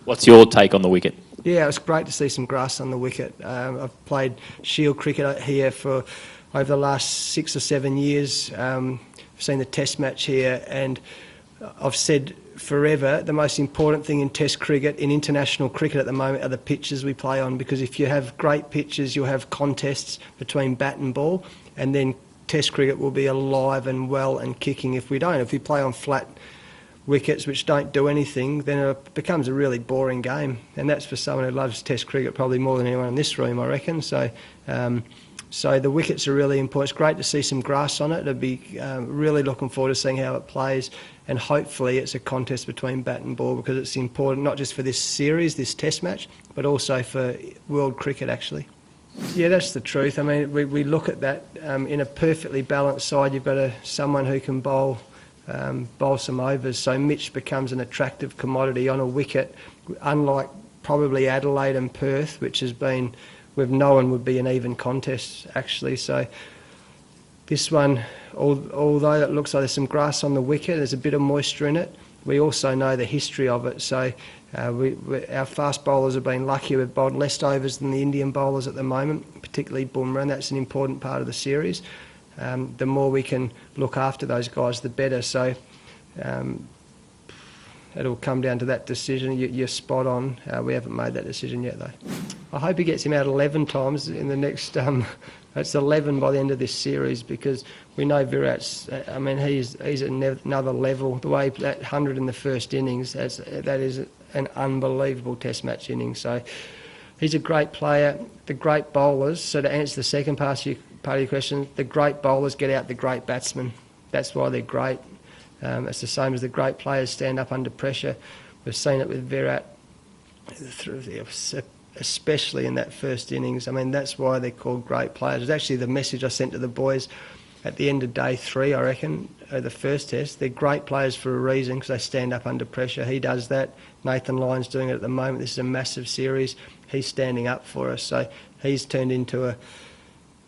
What's your take on the wicket? Yeah, it was great to see some grass on the wicket. I've played Shield cricket here for over the last 6 or 7 years. I've seen the Test match here, and I've said forever the most important thing in Test cricket, in international cricket at the moment, are the pitches we play on, because if you have great pitches, you'll have contests between bat and ball, and then Test cricket will be alive and well and kicking. If we don't, if we play on flat wickets which don't do anything, then it becomes a really boring game, and that's for someone who loves Test cricket probably more than anyone in this room, I reckon. So the wickets are really important. It's great to see some grass on it. I'd be really looking forward to seeing how it plays, and hopefully it's a contest between bat and ball, because it's important not just for this series, this Test match, but also for world cricket actually. Yeah, that's the truth. I mean, we look at that in a perfectly balanced side. You've got someone who can bowl some overs, so Mitch becomes an attractive commodity on a wicket, unlike probably Adelaide and Perth, which has been, we've known would be an even contest actually. So this one, although it looks like there's some grass on the wicket, there's a bit of moisture in it, we also know the history of it. So our fast bowlers have been lucky. We've bowled less overs than the Indian bowlers at the moment, particularly Bumrah, and that's an important part of the series. The more we can look after those guys, the better. So it'll come down to that decision. You're spot on. We haven't made that decision yet, though. I hope he gets him out 11 times in the next... It's 11 by the end of this series, because we know Virat's... I mean, he's at another level. The way that 100 in the first innings, that is an unbelievable Test match innings. So he's a great player. The great bowlers, so to answer the second part of your question, the great bowlers get out the great batsmen. That's why they're great. It's the same as the great players stand up under pressure. We've seen it with Virat, especially in that first innings. I mean, that's why they're called great players. It's actually the message I sent to the boys at the end of day 3, I reckon, the first test. They're great players for a reason, because they stand up under pressure. He does that. Nathan Lyon's doing it at the moment. This is a massive series. He's standing up for us. So he's turned into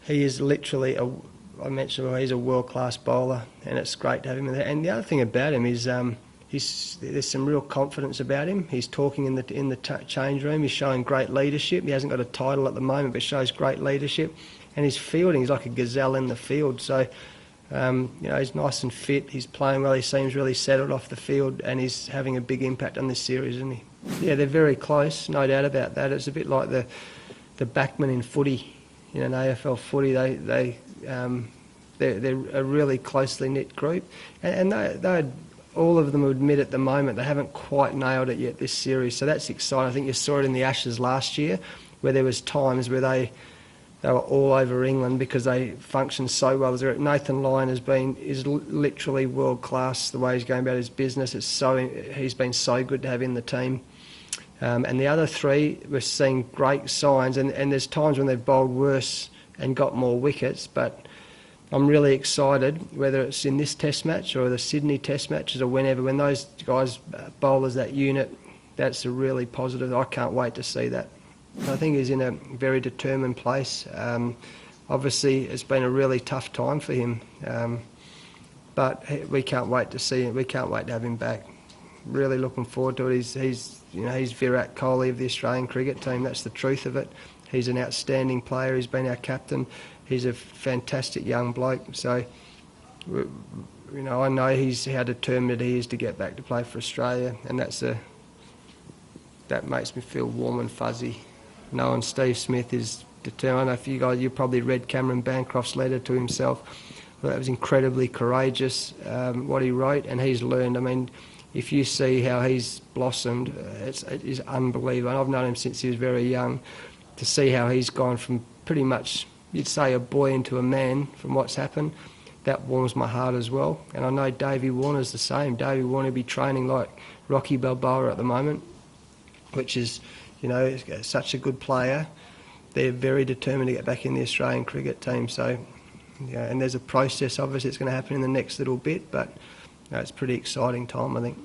he is literally I mentioned, well, he's a world-class bowler, and it's great to have him in there. And the other thing about him is there's some real confidence about him. He's talking in the change room. He's showing great leadership. He hasn't got a title at the moment, but shows great leadership. And his fielding, he's like a gazelle in the field. So, he's nice and fit. He's playing well. He seems really settled off the field, and he's having a big impact on this series, isn't he? Yeah, they're very close, no doubt about that. It's a bit like the backmen in footy, in AFL footy. They're a really closely knit group, and they all of them admit at the moment they haven't quite nailed it yet this series. So that's exciting. I think you saw it in the Ashes last year, where there was times where they were all over England because they functioned so well. Nathan Lyon is literally world class the way he's going about his business. He's been so good to have in the team. And the other three, we're seeing great signs, and there's times when they've bowled worse and got more wickets, but I'm really excited, whether it's in this Test match or the Sydney Test matches or whenever, when those guys bowl as that unit, that's a really positive. I can't wait to see that. I think he's in a very determined place. Obviously, it's been a really tough time for him, but we can't wait to see him. We can't wait to have him back. Really looking forward to it. He's Virat Kohli of the Australian cricket team. That's the truth of it. He's an outstanding player. He's been our captain. He's a fantastic young bloke. So, I know how determined he is to get back to play for Australia, and that makes me feel warm and fuzzy. Knowing Steve Smith is determined. I know if you probably read Cameron Bancroft's letter to himself. Well, that was incredibly courageous, what he wrote, and he's learned. I mean, if you see how he's blossomed, it is unbelievable. And I've known him since he was very young. To see how he's gone from pretty much, you'd say, a boy into a man from what's happened, that warms my heart as well. And I know Davey Warner's the same. Davey Warner be training like Rocky Balboa at the moment, which is, such a good player. They're very determined to get back in the Australian cricket team. So, and there's a process, obviously, it's going to happen in the next little bit, but it's a pretty exciting time, I think.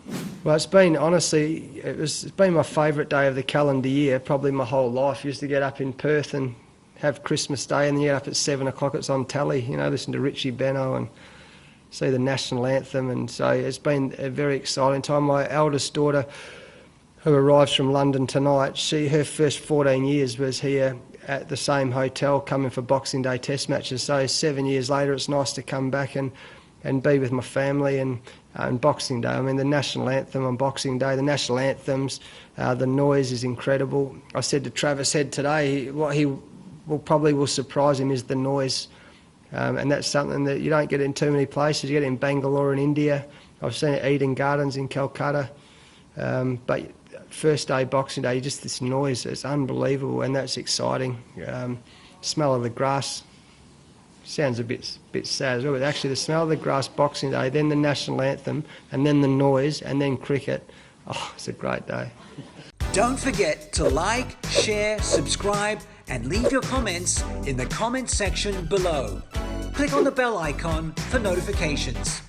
Well, it's been my favourite day of the calendar year, probably my whole life. I used to get up in Perth and have Christmas Day, and then you get up at 7 o'clock, it's on telly, listen to Richie Benaud and see the national anthem. And so it's been a very exciting time. My eldest daughter, who arrives from London tonight, her first 14 years was here at the same hotel coming for Boxing Day test matches. So 7 years later, it's nice to come back and be with my family and Boxing Day. I mean, the national anthem on Boxing Day, the national anthems, the noise is incredible. I said to Travis Head today, what he will surprise him is the noise. And that's something that you don't get in too many places. You get it in Bangalore in India. I've seen it at Eden Gardens in Calcutta. But first day Boxing Day, just this noise, it's unbelievable, and that's exciting. Smell of the grass sounds a bit sad as well, but actually the smell of the grass Boxing Day, then the national anthem, and then the noise, and then cricket. Oh, it's a great day. Don't forget to like, share, subscribe, and leave your comments in the comment section below. Click on the bell icon for notifications.